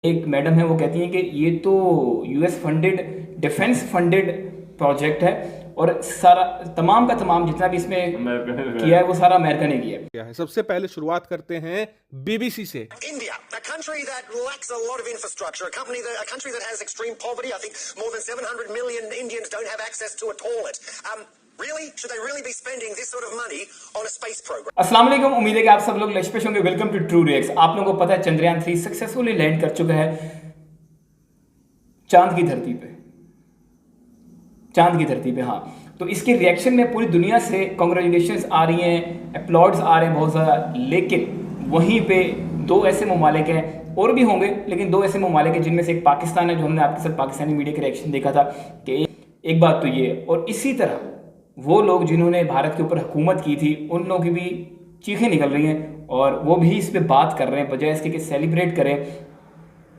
एक मैडम है वो कहती हैं कि ये तो US funded defence funded project है और सारा तमाम का तमाम जितना भी इसमें किया है वो सारा अमेरिका ने किया है। क्या है। सबसे पहले शुरुआत करते हैं बीबीसी से। India, a country that lacks a lot of infrastructure, a country that has extreme poverty. I think more than 700 million Indians don't have access to a toilet. Really, should they really be spending this sort of money on a space program? अस्सलाम वालेकुम, उम्मीद है कि आप सब लोग लक्ष्य होंगे। Welcome to True Reacts. आप लोगों को पता है चंद्रयान 3 सक्सेसफुली लैंड कर चुका है चांद की धरती पे। चांद की धरती पे, हाँ। तो इसके रिएक्शन में पूरी दुनिया से कॉन्ग्रेचुलेशंस आ रही हैं, अप्लॉड्स आ रहे हैं बहुत ज़्यादा। लेकिन वहीं पे दो ऐसे ममालिक हैं, और भी होंगे, लेकिन दो ऐसे ममालिक हैं जिनमें से एक पाकिस्तान है, जो हमने आपके साथ पाकिस्तानी मीडिया के रिएक्शन देखा था कि एक बात तो ये है। और इसी तरह वो लोग जिन्होंने भारत के ऊपर हुकूमत की थी, उन लोगों की भी चीखें निकल रही हैं और वो भी इस पर बात कर रहे हैं, बजाय इसके कि सेलिब्रेट करें।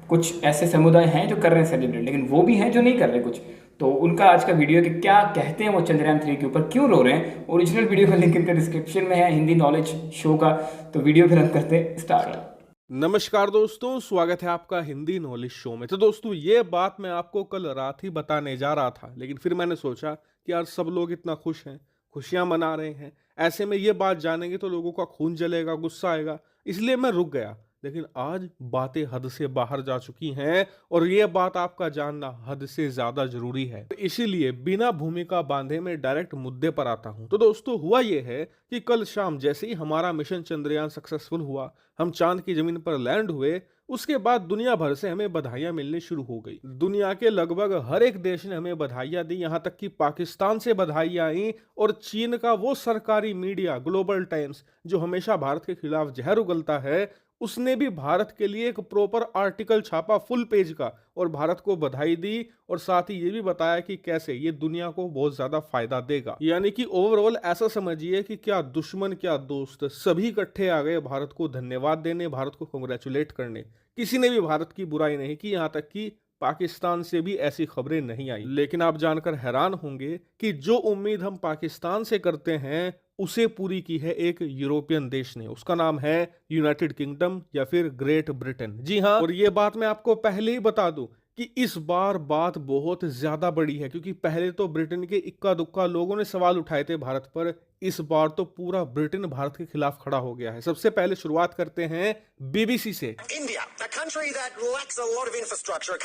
कुछ ऐसे समुदाय हैं जो कर रहे हैं सेलिब्रेट, लेकिन वो भी हैं जो नहीं कर रहे कुछ। तो उनका आज का वीडियो कि क्या कहते हैं वो चंद्रयान 3 के ऊपर, क्यों रो रहे हैं। ओरिजिनल वीडियो का लिंक इनके डिस्क्रिप्शन में है, हिंदी नॉलेज शो का। तो वीडियो फिर हम करते हैं स्टार्ट। नमस्कार दोस्तों, स्वागत है आपका हिंदी नॉलेज शो में। तो दोस्तों, ये बात मैं आपको कल रात ही बताने जा रहा था, लेकिन फिर मैंने सोचा कि यार सब लोग इतना खुश हैं, खुशियां मना रहे हैं, ऐसे में ये बात जानेंगे तो लोगों का खून जलेगा, गुस्सा आएगा, इसलिए मैं रुक गया। लेकिन आज बातें हद से बाहर जा चुकी हैं और ये बात आपका जानना हद से ज्यादा जरूरी है। तो इसीलिए बिना भूमिका बांधे मैं डायरेक्ट मुद्दे पर आता हूं। तो दोस्तों, हुआ ये है कि कल शाम जैसे ही हमारा मिशन चंद्रयान सक्सेसफुल हुआ, हम चांद की जमीन पर लैंड हुए, उसके बाद दुनिया भर से हमें बधाइयां मिलनी शुरू हो गई। दुनिया के लगभग हर एक देश ने हमें बधाइयां दी, यहां तक कि पाकिस्तान से बधाइयां आई और चीन का वो सरकारी मीडिया ग्लोबल टाइम्स, जो हमेशा भारत के खिलाफ जहर उगलता है, उसने भी भारत के लिए एक प्रॉपर आर्टिकल छापा फुल पेज का और भारत को बधाई दी और साथ ही ये भी बताया कि कैसे ये दुनिया को बहुत ज्यादा फायदा देगा। यानी कि ओवरऑल ऐसा समझिए कि क्या दुश्मन क्या दोस्त सभी इकट्ठे आ गए भारत को धन्यवाद देने, भारत को कांग्रेचुलेट करने। किसी ने भी भारत की बुराई नहीं की, यहां तक कि पाकिस्तान से भी ऐसी खबरें नहीं आई। लेकिन आप जानकर हैरान होंगे कि जो उम्मीद हम पाकिस्तान से करते हैं उसे पूरी की है एक यूरोपियन देश ने। उसका नाम है यूनाइटेड किंगडम या फिर ग्रेट ब्रिटेन। जी हाँ, और ये बात मैं आपको पहले ही बता दूं कि इस बार बात बहुत ज्यादा बड़ी है, क्योंकि पहले तो ब्रिटेन के इक्का दुक्का लोगों ने सवाल उठाए थे भारत पर। इस बार तो पूरा ब्रिटेन भारत के खिलाफ खड़ा हो गया है। सबसे पहले शुरुआत करते हैं बीबीसी से। India, a country that lacks a lot of infrastructure, a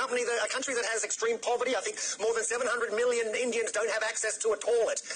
country that has extreme poverty. I think more than 700 million Indians don't have access to a toilet.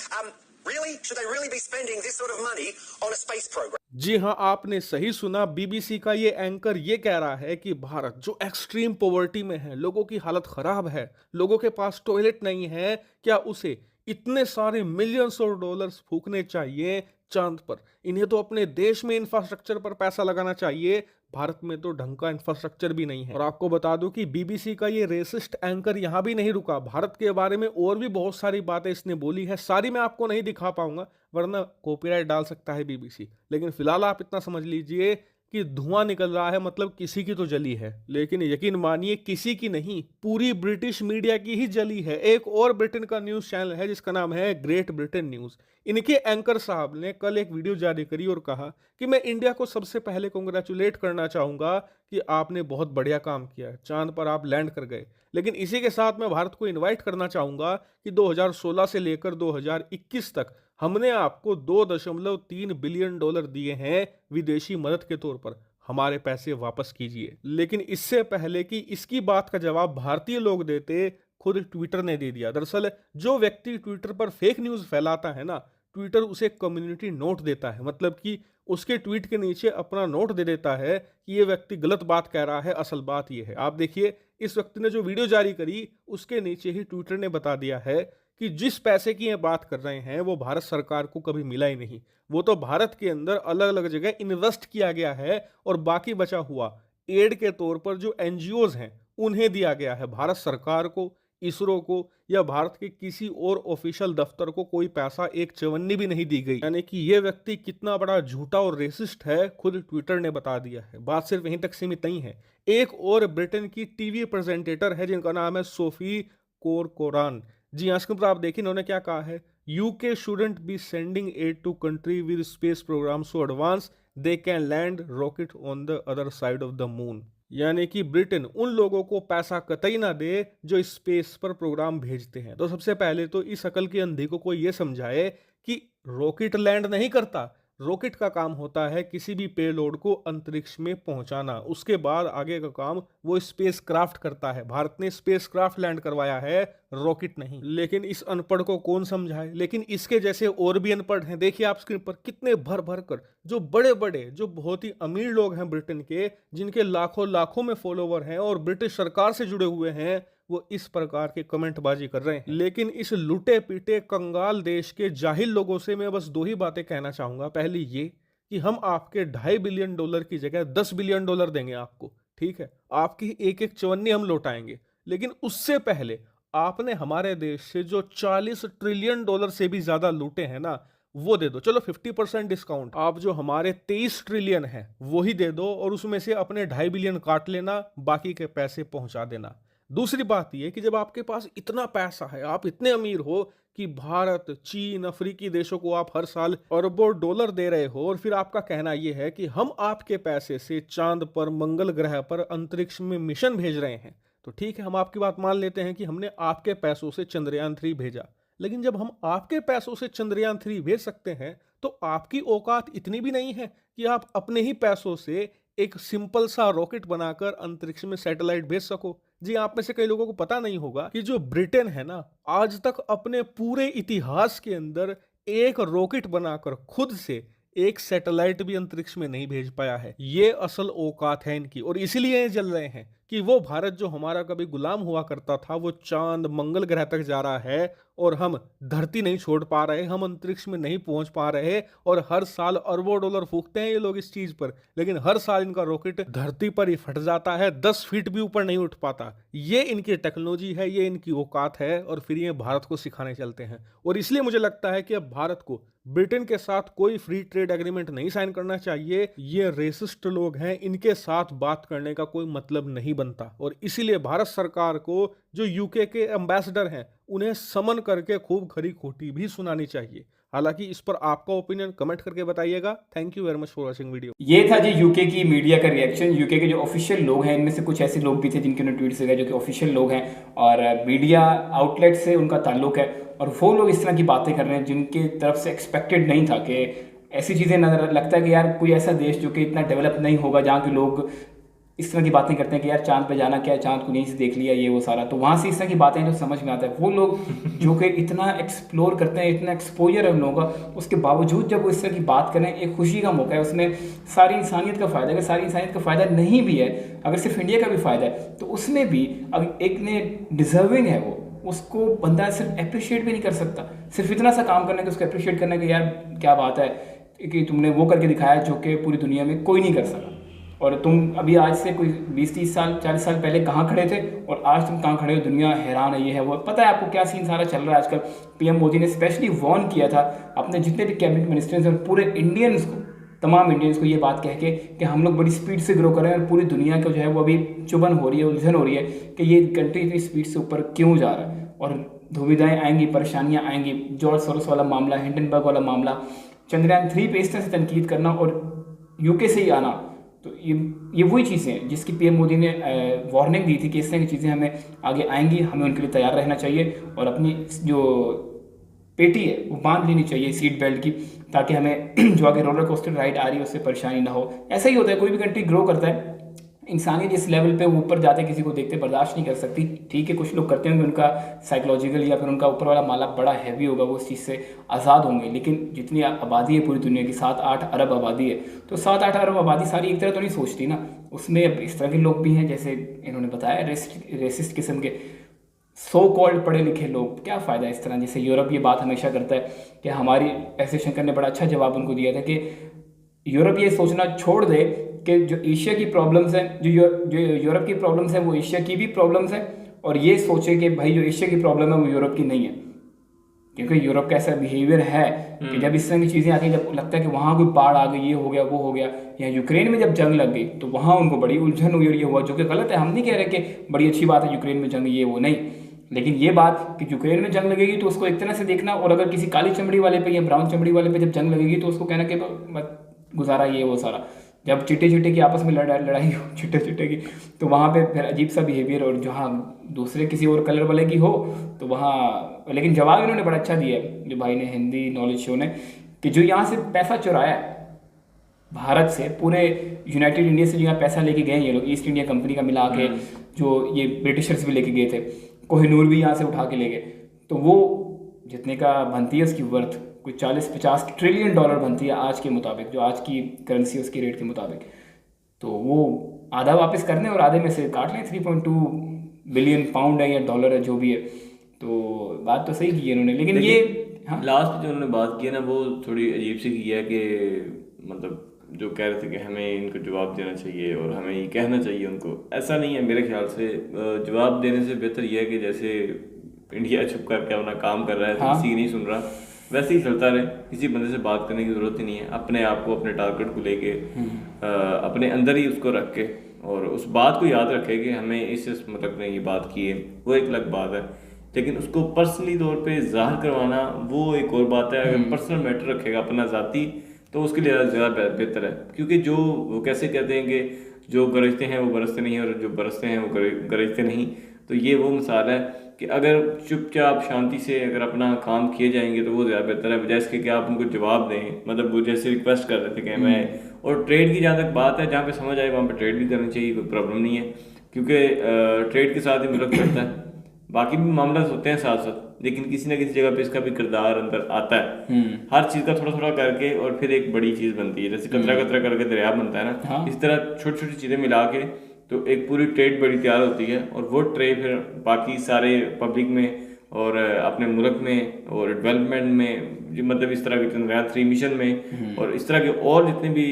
Really, should they really be spending this sort of money on a space program? जी हाँ, आपने सही सुना। BBC का ये anchor ये कह रहा है कि भारत जो एक्सट्रीम पॉवर्टी में है, लोगों की हालत खराब है, लोगों के पास टॉयलेट नहीं है, क्या उसे इतने सारे मिलियंस ऑफ डॉलर्स फूकने चाहिए चांद पर? इन्हें तो अपने देश में इंफ्रास्ट्रक्चर पर पैसा लगाना चाहिए। भारत में तो ढंग का इंफ्रास्ट्रक्चर भी नहीं है। और आपको बता दूं कि बीबीसी का ये रेसिस्ट एंकर यहां भी नहीं रुका, भारत के बारे में और भी बहुत सारी बातें इसने बोली है। सारी मैं आपको नहीं दिखा पाऊंगा वरना कॉपीराइट डाल सकता है बीबीसी। लेकिन फिलहाल आप इतना समझ लीजिए कि धुआं निकल रहा है, मतलब किसी की तो जली है। लेकिन यकीन मानिए, किसी की नहीं, पूरी ब्रिटिश मीडिया की ही जली है। एक और ब्रिटेन का न्यूज चैनल है जिसका नाम है ग्रेट ब्रिटेन न्यूज। इनके एंकर साहब ने कल एक वीडियो जारी करी और कहा कि मैं इंडिया को सबसे पहले कांग्रेचुलेट करना चाहूंगा कि आपने बहुत बढ़िया काम किया, चांद पर आप लैंड कर गए। लेकिन इसी के साथ मैं भारत को इनवाइट करना चाहूंगा कि 2016 से लेकर 2021 तक हमने आपको 2.3 बिलियन डॉलर दिए हैं विदेशी मदद के तौर पर, हमारे पैसे वापस कीजिए। लेकिन इससे पहले कि इसकी बात का जवाब भारतीय लोग देते, खुद ट्विटर ने दे दिया। दरअसल जो व्यक्ति ट्विटर पर फेक न्यूज फैलाता है ना, ट्विटर उसे कम्युनिटी नोट देता है, मतलब कि उसके ट्वीट के नीचे अपना नोट दे देता है कि ये व्यक्ति गलत बात कह रहा है, असल बात ये है। आप देखिए, इस व्यक्ति ने जो वीडियो जारी करी उसके नीचे ही ट्विटर ने बता दिया है कि जिस पैसे की ये बात कर रहे हैं वो भारत सरकार को कभी मिला ही नहीं। वो तो भारत के अंदर अलग अलग जगह इन्वेस्ट किया गया है और बाकी बचा हुआ एड के तौर पर जो एनजीओज हैं उन्हें दिया गया है। भारत सरकार को, इसरो को या भारत के किसी और ऑफिशियल दफ्तर को कोई पैसा, एक चवन्नी भी नहीं दी गई। यानी कि ये व्यक्ति कितना बड़ा झूठा और रेसिस्ट है, खुद ट्विटर ने बता दिया है। बात सिर्फ यहीं तक सीमित नहीं है। एक और ब्रिटेन की टीवी प्रेजेंटेटर है जिनका नाम है सोफी कोरकोरान। जी हाँ, इसके ऊपर आप देखिए इन्होंने क्या कहा है। UK shouldn't be sending aid to country with space programme so advanced they can land rocket on the other side of the moon. यानी कि ब्रिटेन उन लोगों को पैसा कतई ना दे जो स्पेस पर प्रोग्राम भेजते हैं। तो सबसे पहले तो इस अकल की अंधी को कोई ये समझाए कि रॉकेट लैंड नहीं करता, रॉकेट का काम होता है किसी भी पेलोड को अंतरिक्ष में पहुंचाना, उसके बाद आगे का काम वो स्पेस क्राफ्ट करता है। भारत ने स्पेस क्राफ्ट लैंड करवाया है, रॉकेट नहीं। लेकिन इस अनपढ़ को कौन समझाए। लेकिन इसके जैसे और भी अनपढ़ हैं, देखिए आप स्क्रीन पर कितने भर भर कर जो बड़े बड़े जो बहुत ही अमीर लोग हैं ब्रिटेन के, जिनके लाखों लाखों में फॉलोवर हैं और ब्रिटिश सरकार से जुड़े हुए हैं, वो इस प्रकार की कमेंटबाजी कर रहे हैं। लेकिन इस लुटे पीटे कंगाल देश के जाहिल लोगों से मैं बस दो ही बातें कहना चाहूंगा। पहली ये कि हम आपके $2.5 बिलियन की जगह $10 बिलियन देंगे आपको, ठीक है, आपकी एक एक चवन्नी हम लौटाएंगे। लेकिन उससे पहले आपने हमारे देश से जो $40 ट्रिलियन से भी ज्यादा लूटे हैं ना, वो दे दो। चलो 50% डिस्काउंट, आप जो हमारे 23 ट्रिलियन है वो ही दे दो और उसमें से अपने 2.5 बिलियन काट लेना, बाकी के पैसे पहुंचा देना। दूसरी बात यह कि जब आपके पास इतना पैसा है, आप इतने अमीर हो कि भारत, चीन, अफ्रीकी देशों को आप हर साल अरबों डॉलर दे रहे हो और फिर आपका कहना यह है कि हम आपके पैसे से चांद पर, मंगल ग्रह पर अंतरिक्ष में मिशन भेज रहे हैं, तो ठीक है, हम आपकी बात मान लेते हैं कि हमने आपके पैसों से चंद्रयान 3 भेजा। लेकिन जब हम आपके पैसों से चंद्रयान 3 भेज सकते हैं तो आपकी औकात इतनी भी नहीं है कि आप अपने ही पैसों से एक सिंपल सा रॉकेट बनाकर अंतरिक्ष में सैटेलाइट भेज सको। जी, आप में से कई लोगों को पता नहीं होगा कि जो ब्रिटेन है ना, आज तक अपने पूरे इतिहास के अंदर एक रॉकेट बनाकर खुद से एक सैटेलाइट भी अंतरिक्ष में नहीं भेज पाया है। ये असल औकात है इनकी और इसीलिए ये जल रहे हैं कि वो भारत जो हमारा कभी गुलाम हुआ करता था, वो चांद, मंगल ग्रह तक जा रहा है और हम धरती नहीं छोड़ पा रहे, हम अंतरिक्ष में नहीं पहुंच पा रहे। और हर साल अरबों डॉलर फूकते हैं ये लोग इस चीज पर, लेकिन हर साल इनका रॉकेट धरती पर ही फट जाता है, 10 फीट भी ऊपर नहीं उठ पाता। ये इनकी टेक्नोलॉजी है, ये इनकी औकात है और फिर ये भारत को सिखाने चलते हैं। और इसलिए मुझे लगता है कि अब भारत को ब्रिटेन के साथ कोई फ्री ट्रेड एग्रीमेंट नहीं साइन करना चाहिए। ये रेसिस्ट लोग हैं, इनके साथ बात करने का कोई मतलब नहीं बनता। और इसीलिए भारत सरकार को जो यूके के एम्बेसडर हैं, उन्हें समन करके खूब खरी खोटी भी सुनानी चाहिए। हालांकि इस पर आपका ओपिनियन कमेंट करके बताइएगा। Thank you very much for watching video. ये था जी यूके की मीडिया का रिएक्शन। यूके के जो ऑफिशियल लोग हैं, इनमें से कुछ ऐसे लोग भी थे जिनके उन्होंने ट्वीट से जो कि ऑफिशियल लोग हैं और मीडिया आउटलेट से उनका ताल्लुक है, और वो लोग इस तरह की बातें कर रहे हैं जिनकी तरफ से एक्सपेक्टेड नहीं था कि ऐसी चीज़ें नजर लगता है कि यार कोई ऐसा देश जो कि इतना डेवलप नहीं होगा जहाँ के लोग इस तरह की बातें करते हैं कि यार चांद पे जाना क्या है, चांद को नहीं से देख लिया ये वो सारा, तो वहाँ से इस तरह की बातें जो समझ में आता है। वो लोग जो कि इतना एक्सप्लोर करते हैं, इतना एक्सपोजर है उन लोगों का, उसके बावजूद जब वो इस तरह की बात करें, एक खुशी का मौका है, उसमें सारी इंसानियत का फ़ायदा है। अगर सारी इंसानियत का फ़ायदा नहीं भी है, अगर सिर्फ इंडिया का भी फ़ायदा है, तो उसमें भी अगर एक ने डिजर्विंग है वो, उसको बंदा सिर्फ अप्रिशिएट भी नहीं कर सकता। सिर्फ इतना सा काम करने के उसको अप्रिशिएट करने के यार क्या बात है कि तुमने वो करके दिखाया जो कि पूरी दुनिया में कोई नहीं कर सका। और तुम अभी आज से कोई 20-30 साल 40 साल पहले कहाँ खड़े थे और आज तुम कहाँ खड़े हो, दुनिया हैरान है, ये है वो। पता है आपको क्या सीन सारा चल रहा है आजकल। पीएम मोदी ने स्पेशली वार्न किया था अपने जितने भी कैबिनेट मिनिस्टर्स और पूरे इंडियंस को, तमाम इंडियंस को ये बात कह के कि हम लोग बड़ी स्पीड से ग्रो कर रहे हैं और पूरी दुनिया को जो है वो अभी चुभन हो रही है, उलझन हो रही है कि ये कंट्री इतनी स्पीड से ऊपर क्यों जा रहा है। और दुविधाएँ आएंगी, परेशानियाँ आएंगी। जॉर्ज सोरोस वाला मामला, हिंडनबर्ग वाला मामला, चंद्रयान 3 पे इस तरह से तनकीद करना और यूके से ही आना, तो ये वही चीज़ें हैं जिसकी पीएम मोदी ने वार्निंग दी थी कि इस तरह की चीज़ें हमें आगे आएंगी, हमें उनके लिए तैयार रहना चाहिए और अपनी जो पेटी है वो बांध लेनी चाहिए सीट बेल्ट की, ताकि हमें जो आगे रोलर कोस्टर राइड आ रही है उससे परेशानी ना हो। ऐसा ही होता है, कोई भी कंट्री ग्रो करता है, इंसानियत जिस लेवल पे ऊपर जाते किसी को देखते बर्दाश्त नहीं कर सकती। ठीक है, कुछ लोग करते होंगे, उनका साइकोलॉजिकल या फिर उनका ऊपर वाला माला बड़ा हैवी होगा, वो उस चीज़ से आज़ाद होंगे। लेकिन जितनी आबादी है पूरी दुनिया की, 7-8 अरब आबादी है, तो 7-8 अरब आबादी सारी एक तरह तो नहीं सोचती ना। उसमें अब इस तरह के लोग भी हैं, जैसे इन्होंने बताया रेसिस्ट किस्म के सो कॉल्ड पढ़े लिखे लोग। क्या फ़ायदा इस तरह, जैसे यूरोप ये बात हमेशा करता है कि हमारी ऐसे शंकर ने बड़ा अच्छा जवाब उनको दिया था कि यूरोप ये सोचना छोड़ दे कि जो एशिया की प्रॉब्लम्स हैं, जो यूरोप की प्रॉब्लम्स हैं वो एशिया की भी प्रॉब्लम्स हैं, और ये सोचे कि भाई जो एशिया की प्रॉब्लम है वो यूरोप की नहीं है। क्योंकि यूरोप का ऐसा बिहेवियर है कि जब इस तरह की चीज़ें आती हैं, जब लगता है कि वहाँ कोई बाढ़ आ गई, ये हो गया वो हो गया, या यूक्रेन में जब जंग लग गई तो वहाँ उनको बड़ी उलझन हुई और ये हुआ, जो कि गलत है। हम नहीं कह रहे कि बड़ी अच्छी बात है यूक्रेन में जंग, ये वो नहीं, लेकिन ये बात कि यूक्रेन में जंग लगेगी तो उसको एक तरह से देखना, और अगर किसी काली चमड़ी वाले पे या ब्राउन चमड़ी वाले पे जब जंग लगेगी तो उसको कहना कि गुजारा ये वो सारा। जब चिट्टे चिट्टे की आपस में लड़ाई हो चिट्टे चिट्टे की, तो वहाँ पे फिर अजीब सा बिहेवियर, और जहाँ दूसरे किसी और कलर वाले की हो तो वहाँ, लेकिन जवाब इन्होंने बड़ा अच्छा दिया है जो भाई ने, हिंदी नॉलेज शो ने, कि जो यहाँ से पैसा चुराया है भारत से, पूरे यूनाइटेड इंडिया से जो यहाँ पैसा लेके गए ये लोग, ईस्ट इंडिया कंपनी का मिला के, जो ये ब्रिटिशर्स भी लेके गए थे, कोहिनूर भी यहाँ से उठा के ले गए, तो वो जितने का बनती है उसकी वर्थ कोई 40-50 ट्रिलियन डॉलर बनती है आज के मुताबिक, जो आज की करेंसी है उसके रेट के मुताबिक। तो वो आधा वापस करने और आधे में से काट लें, 3.2 बिलियन पाउंड है या डॉलर है जो भी है। तो बात तो सही की है इन्होंने, लेकिन ये लास्ट जो उन्होंने बात की है ना वो थोड़ी अजीब सी की है कि मतलब जो कह रहे थे कि हमें इनको जवाब देना चाहिए और हमें ये कहना चाहिए उनको, ऐसा नहीं है मेरे ख्याल से। जवाब देने से बेहतर यह है कि जैसे इंडिया चुप करके अपना काम कर रहा है, किसी की नहीं सुन रहा, वैसे ही चलता रहे, किसी बंदे से बात करने की ज़रूरत ही नहीं है। अपने आप को, अपने टारगेट को लेके अपने अंदर ही उसको रख के, और उस बात को याद रखे कि हमें इस मतलब ने ये बात की है, वो एक अलग बात है। लेकिन उसको पर्सनली तौर पे जाहिर करवाना वो एक और बात है। अगर पर्सनल मैटर रखेगा अपना ज़ाती, तो उसके लिए ज़्यादा बेहतर है। क्योंकि जो वो कैसे कहते हैं कि जो गरजते हैं वो बरसते नहीं, और जो बरसते हैं वो गरजते नहीं। तो ये वो मिसाल है कि अगर चुपचाप शांति से अगर अपना काम किए जाएंगे तो वो ज़्यादा बेहतर है, बजाय इसके कि आप उनको जवाब दें। मतलब वो जैसे रिक्वेस्ट कर रहे थे कि मैं, और ट्रेड की जहाँ तक बात है, जहाँ पे समझ आए वहाँ पे ट्रेड भी करनी चाहिए, कोई प्रॉब्लम नहीं है, क्योंकि ट्रेड के साथ ही मुल्क चलता है। बाकी भी मामला होते हैं साथ साथ, लेकिन किसी ना किसी जगह पे इसका भी किरदार अंदर आता है। हर चीज़ का थोड़ा थोड़ा करके और फिर एक बड़ी चीज़ बनती है, जैसे कतरा कतरा करके दरिया बनता है ना, इस तरह छोटी छोटी चीज़ें मिला के तो एक पूरी ट्रेड बड़ी तैयार होती है। और वो ट्रेड फिर बाकी सारे पब्लिक में और अपने मुल्क में और डेवलपमेंट में, मतलब इस तरह के चंद्रयान 3 मिशन में और इस तरह के और जितने भी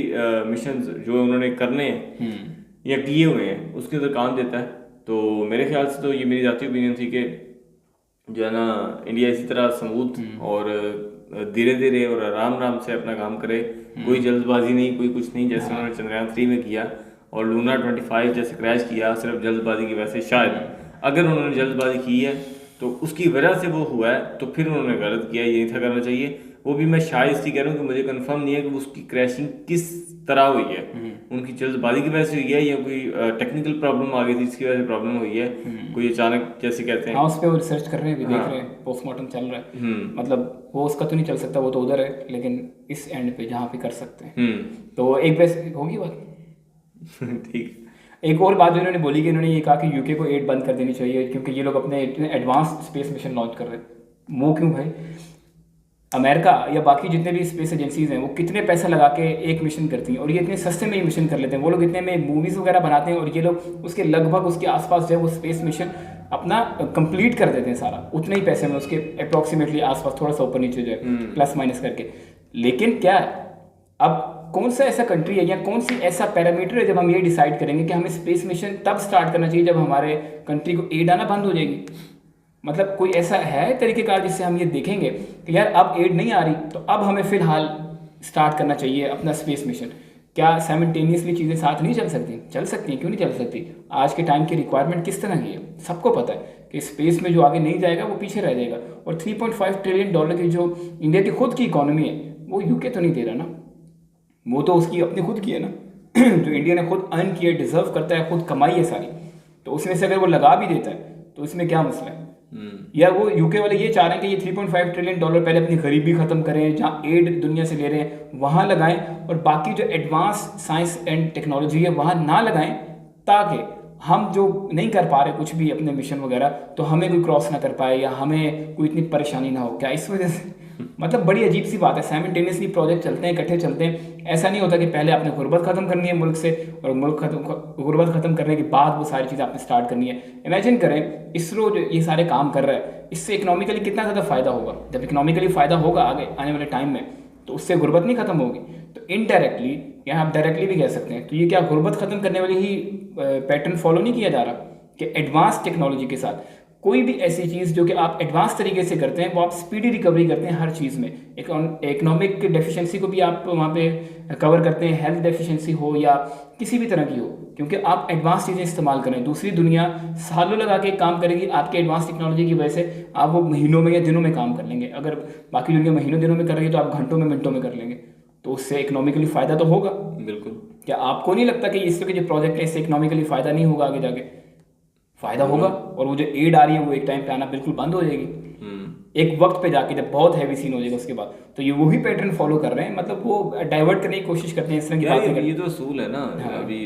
मिशन जो उन्होंने करने हैं या किए हुए हैं, उसके अंदर काम देता है। तो मेरे ख्याल से तो ये मेरी जाती ओपिनियन थी कि जो है ना, इंडिया इसी तरह स्मूथ और धीरे धीरे और आराम से अपना काम करे, कोई जल्दबाजी नहीं, कोई कुछ नहीं, जैसे उन्होंने चंद्रयान 3 में किया और लूना 25 जैसे क्रैश किया, सिर्फ जल्दबाजी की वजह से। शायद अगर उन्होंने जल्दबाजी की है तो उसकी वजह से वो हुआ है, तो फिर उन्होंने गलत किया, यही था करना चाहिए। वो भी मैं शायद इसलिए कह रहा हूँ कि मुझे कंफर्म नहीं है कि उसकी क्रैशिंग किस तरह हुई है, उनकी जल्दबाजी की वजह से हुई है या कोई टेक्निकल प्रॉब्लम आ गई थी इसकी वजह से प्रॉब्लम हुई है, कोई अचानक जैसे कहते हैं। हाँ, उस पर रिसर्च कर रहे हैं, भी देख रहे हैं, पोस्टमार्टम चल रहा है। मतलब वो उसका तो नहीं चल सकता, वो तो उधर है, लेकिन इस एंड पे जहाँ पे कर सकते हैं। तो एक वैसे होगी बात ठीक। एक और बात जो इन्होंने बोली कि इन्होंने ये कहा कि यूके को एड बंद कर देनी चाहिए, क्योंकि ये लोग अपने इतने एडवांस स्पेस मिशन लॉन्च कर रहे हैं। वो क्यों भाई? अमेरिका या बाकी जितने भी स्पेस एजेंसीज हैं वो कितने पैसा लगा के एक मिशन करती हैं, और ये इतने सस्ते में ही मिशन कर लेते हैं। वो लोग इतने में मूवीज़ वगैरह बनाते हैं और ये लोग उसके लगभग उसके आसपास जो है वो स्पेस मिशन अपना कंप्लीट कर देते हैं सारा, उतने ही पैसे में, उसके अप्रॉक्सीमेटली आसपास, थोड़ा सा ऊपर नीचे जो है प्लस माइनस करके। लेकिन क्या है, अब कौन सा ऐसा कंट्री है या कौन सी ऐसा पैरामीटर है जब हम ये डिसाइड करेंगे कि हमें स्पेस मिशन तब स्टार्ट करना चाहिए जब हमारे कंट्री को एड आना बंद हो जाएगी? मतलब कोई ऐसा है तरीक़ेकार जिससे हम ये देखेंगे कि यार अब एड नहीं आ रही, तो अब हमें फ़िलहाल स्टार्ट करना चाहिए अपना स्पेस मिशन? क्या साइमल्टेनियसली चीज़ें साथ नहीं चल सकती? चल सकती हैं, क्यों नहीं चल सकती? आज के टाइम की रिक्वायरमेंट किस तरह की है सबको पता है कि स्पेस में जो आगे नहीं जाएगा वो पीछे रह जाएगा। और 3.5 ट्रिलियन डॉलर की जो इंडिया की खुद की इकॉनमी है वो यूके तो नहीं दे रहा ना, वो तो उसकी अपनी खुद की है ना जो इंडिया ने खुद अर्न किया, डिजर्व करता है, खुद कमाई है सारी, तो उसमें से अगर वो लगा भी देता है तो इसमें क्या मसला है? या वो यूके वाले ये चाह रहे हैं कि ये 3.5 ट्रिलियन डॉलर पहले अपनी गरीबी खत्म करें, जहाँ एड दुनिया से ले रहे हैं वहाँ लगाएं, और बाकी जो एडवांस साइंस एंड टेक्नोलॉजी है वहाँ ना लगाएं, ताकि हम जो नहीं कर पा रहे कुछ भी अपने मिशन वगैरह, तो हमें कोई क्रॉस ना कर पाए या हमें कोई इतनी परेशानी ना हो। क्या इस वजह से? मतलब बड़ी अजीब सी बात है। साइमल्टेनियसली प्रोजेक्ट चलते हैं, इकट्ठे चलते हैं। ऐसा नहीं होता कि पहले आपने गुर्बत खत्म करनी है मुल्क से, और गुर्बत खत्म करने के बाद वो सारी चीज़ें आपने स्टार्ट करनी है। इमेजिन करें इसरो जो ये सारे काम कर रहा है, इससे इकोनॉमिकली कितना ज़्यादा फ़ायदा होगा। जब इकोनॉमिकली फ़ायदा होगा आगे आने वाले टाइम में, तो उससे गुर्बत नहीं खत्म होगी। तो इनडायरेक्टली या आप डायरेक्टली भी कह सकते हैं, तो ये क्या गुर्बत खत्म करने वाली ही पैटर्न फॉलो नहीं किया जा रहा कि एडवांस टेक्नोलॉजी के साथ कोई भी ऐसी चीज़ जो कि आप एडवांस तरीके से करते हैं वो आप स्पीडी रिकवरी करते हैं हर चीज़ में। इकोनॉमिक डेफिशिएंसी को भी आप वहाँ पे कवर करते हैं, हेल्थ डेफिशिएंसी हो या किसी भी तरह की हो, क्योंकि आप एडवांस चीज़ें इस्तेमाल करें। दूसरी दुनिया सालों लगा के काम करेगी, आपके एडवांस टेक्नोलॉजी की वजह से आप वो महीनों में या दिनों में काम कर लेंगे। अगर बाकी दुनिया महीनों दिनों में कर रही है तो आप घंटों में मिनटों में कर लेंगे, तो उससे इकोनॉमिकली फ़ायदा तो होगा। बिल्कुल, क्या आपको नहीं लगता कि इस तरह के जो प्रोजेक्ट है इससे इकोनॉमिकली फ़ायदा नहीं होगा आगे जाके? फ़ायदा होगा, और वो जो एड आ रही है वो एक टाइम पे आना बिल्कुल बंद हो जाएगी, एक वक्त पे जाके जब बहुत हैवी सीन हो जाएगा उसके बाद। तो ये वही पैटर्न फॉलो कर रहे हैं, मतलब वो डाइवर्ट करने की कोशिश करते हैं इस तरह की बातें करते ये तो असूल है ना। अभी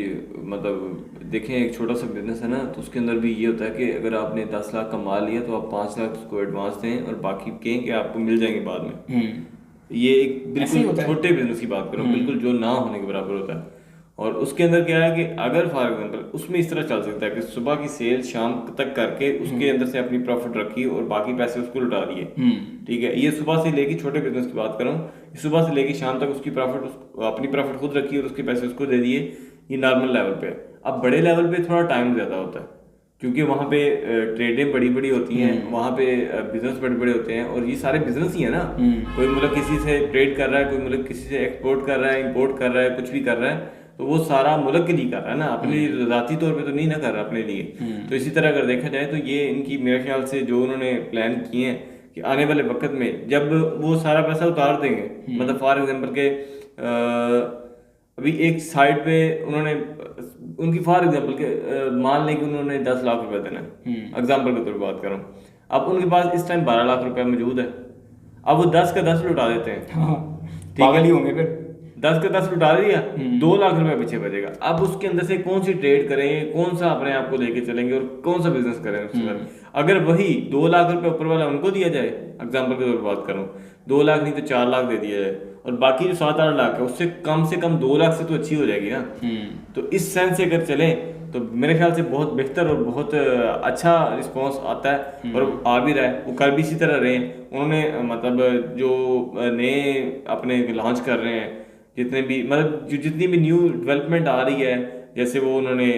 मतलब देखें, एक छोटा सा बिजनेस है ना, तो उसके अंदर भी ये होता है कि अगर आपने 10 लाख कमा लिया तो आप 5 लाख उसको एडवांस दें और बाकी कहें कि आपको मिल जाएंगे बाद में। ये एक ऐसे ही बिल्कुल होता है। छोटे बिजनेस की बात करो, बिल्कुल जो ना होने के बराबर होता है। और उसके अंदर क्या है कि अगर फॉर एग्जाम्पल उसमें इस तरह चल सकता है कि सुबह की सेल शाम तक करके उसके अंदर से अपनी प्रॉफिट रखी और बाकी पैसे उसको लुटा दिए, ठीक है। ये सुबह से लेके छोटे बिजनेस की बात कर रहा हूँ, सुबह से लेके शाम तक उसकी प्रॉफिट अपनी प्रॉफिट खुद रखी और उसके पैसे उसको दे दिए, ये नॉर्मल लेवल पे है। अब बड़े लेवल पे थोड़ा टाइम ज़्यादा होता है, क्योंकि वहाँ पे ट्रेडें बड़ी बड़ी होती हैं, वहाँ पे बिजनेस बड़े बड़े होते हैं, और ये सारे बिजनेस ही है ना। कोई मुल्क किसी से ट्रेड कर रहा है, कोई मुल्क किसी से एक्सपोर्ट कर रहा है, इंपोर्ट कर रहा है, कुछ भी कर रहा है, तो वो सारा मुल्क के लिए कर रहा है ना, अपने लिए ज़ाती तौर पे तो नहीं ना कर रहा अपने लिए। तो इसी तरह अगर देखा जाए तो ये इनकी मेरे ख्याल से जो उन्होंने प्लान किए हैं कि आने वाले वक्त में जब वो सारा पैसा उतार देंगे, मतलब फॉर एग्जाम्पल के अभी एक साइड पे उन्होंने उनकी फॉर एग्जाम्पल के मान लें कि उन्होंने 10 लाख रुपए देना है, एग्जाम्पल के तौर पर बात कर रहा हूँ। अब उनके पास इस टाइम 12 लाख रुपए मौजूद है, अब वो 10 का 10 लुटा देते हैं, पागल ही होंगे फिर। 10 का 10 लुटा दिया, 2 लाख रुपए पीछे बचेगा। अब उसके अंदर से कौन सी ट्रेड करें, कौन सा अपने आप को लेके चलेंगे और कौन सा बिजनेस करें उसके बाद। अगर वही 2 लाख रुपए ऊपर वाला उनको दिया जाए, एग्जाम्पल के तौर पर बात करूँ, 2 लाख नहीं तो 4 लाख दे दिया जाए, और बाकी जो 7-8 लाख है उससे कम 2 लाख से तो अच्छी हो जाएगी ना। तो इस सेंस से अगर चले तो मेरे ख्याल से बहुत बेहतर और बहुत अच्छा रिस्पांस आता है, और आ भी रहा है। वो कर भी इसी तरह रहे हैं उन्होंने, मतलब जो नए अपने लॉन्च कर रहे हैं, जितने भी मतलब जितनी भी न्यू डेवलपमेंट आ रही है, जैसे वो उन्होंने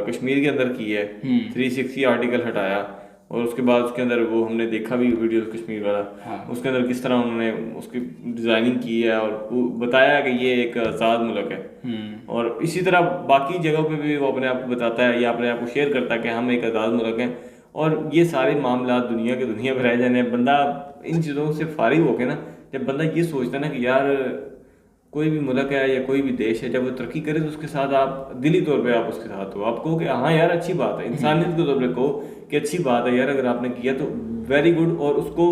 कश्मीर के अंदर की है, 360 आर्टिकल हटाया, और उसके बाद उसके अंदर वो हमने देखा भी वीडियो कश्मीर वाला, उसके अंदर किस तरह उन्होंने उसकी डिज़ाइनिंग की है और बताया कि ये एक आज़ाद मुल्क है। और इसी तरह बाकी जगहों पे भी वो अपने आप को बताता है या अपने आप को शेयर करता है कि हम एक आज़ाद मुल्क हैं। और ये सारे मामला दुनिया के दुनिया में रह जाने, बंदा इन चीज़ों से फारिग होकर ना, जब बंदा ये सोचता है ना कि यार कोई भी मुल्क है या कोई भी देश है, जब वो तरक्की करे तो उसके साथ आप दिली तौर पे आप उसके साथ हो, आप कहो कि हाँ यार अच्छी बात है, इंसानियत के तौर पे कहो कि अच्छी बात है यार, अगर आपने किया तो वेरी गुड, और उसको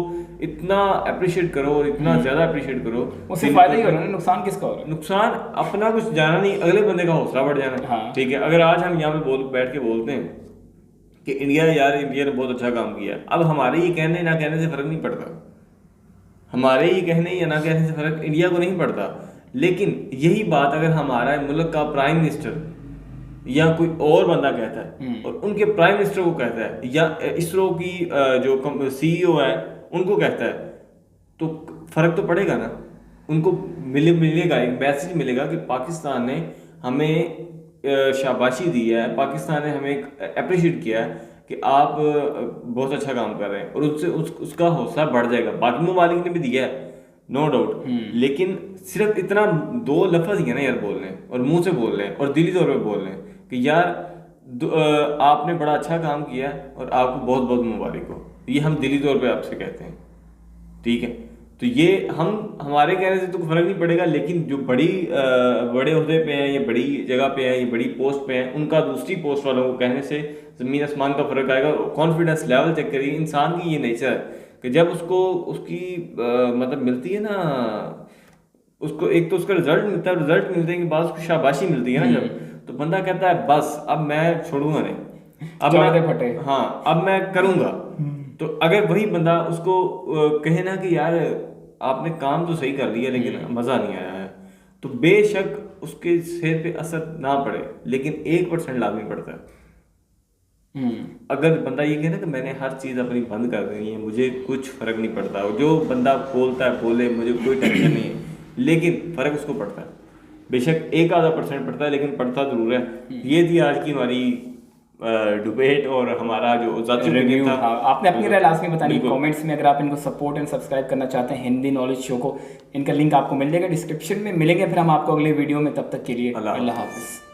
इतना अप्रिशिएट करो और इतना ज़्यादा अप्रिशिएट करो। उससे फायदा ही हो रहा है, नुकसान किसका हो रहा है? नुकसान अपना कुछ जाना नहीं, अगले बंदे का हौसला बढ़ जाना। ठीक है, अगर आज हम यहाँ पे बैठ के बोलते हैं कि इंडिया ने बहुत अच्छा काम किया, अब हमारे ये कहने ना कहने से फ़र्क नहीं पड़ता, हमारे ये कहने या ना कहने से फ़र्क इंडिया को नहीं पड़ता। लेकिन यही बात अगर हमारा मुल्क का प्राइम मिनिस्टर या कोई और बंदा कहता है और उनके प्राइम मिनिस्टर को कहता है, या इसरो की जो CEO है उनको कहता है, तो फ़र्क तो पड़ेगा ना। उनको मिलेगा, एक मैसेज मिलेगा कि पाकिस्तान ने हमें शाबाशी दी है, पाकिस्तान ने हमें अप्रिशिएट किया है कि आप बहुत अच्छा काम कर रहे हैं, और उससे उसका हौसला बढ़ जाएगा। बाकी ममालिक ने भी दिया है, नो डाउट, लेकिन सिर्फ इतना 2 लफ्ज़ ही है ना यार बोलने, और मुंह से बोल रहे हैं और दिली तौर पे बोल रहे हैं कि यार आपने बड़ा अच्छा काम किया और आपको बहुत बहुत मुबारक हो, ये हम दिली तौर पे आपसे कहते हैं, ठीक है। तो ये हमारे कहने से तो फर्क नहीं पड़ेगा, लेकिन जो बड़े ओहदे पे हैं या बड़ी जगह पे हैं या बड़ी पोस्ट पे हैं, उनका दूसरी पोस्ट वालों को कहने से ज़मीन आसमान का फ़र्क आएगा। कॉन्फिडेंस लेवल चेक करिए, इंसान की ये नेचर है कि जब उसको उसकी मतलब मिलती है ना, उसको एक तो उसका रिजल्ट मिलता है, रिजल्ट मिलने के बाद उसको शाबाशी मिलती है ना जब, तो बंदा कहता है बस अब मैं छोड़ूंगा नहीं, अब मैं फटे, हाँ अब मैं करूंगा। तो अगर वही बंदा उसको कहे ना कि यार आपने काम तो सही कर लिया लेकिन मज़ा नहीं आया है, तो बेशक उसके सेहत पे असर ना पड़े, लेकिन 1% लाजमी पड़ता है। अगर बंदा ये कहे ना कि मैंने हर चीज़ अपनी बंद कर देनी है, मुझे कुछ फ़र्क नहीं पड़ता, जो बंदा बोलता है बोले, मुझे कोई टेंशन नहीं है, लेकिन फ़र्क उसको पड़ता है। बेशक 1-आधा% पड़ता है, लेकिन पड़ता ज़रूर है। ये थी आज की हमारी डिबेट और हमारा जो ज़ाती रिव्यू था। आपने अपनी राय लास्ट में बतानी कमेंट्स में। अगर आप इनको सपोर्ट एंड सब्सक्राइब करना चाहते हैं हिंदी नॉलेज शो को, इनका लिंक आपको मिल जाएगा डिस्क्रिप्शन में, मिलेंगे फिर हम आपको अगले वीडियो में। तब तक के लिए अल्लाह हाफ़िज़।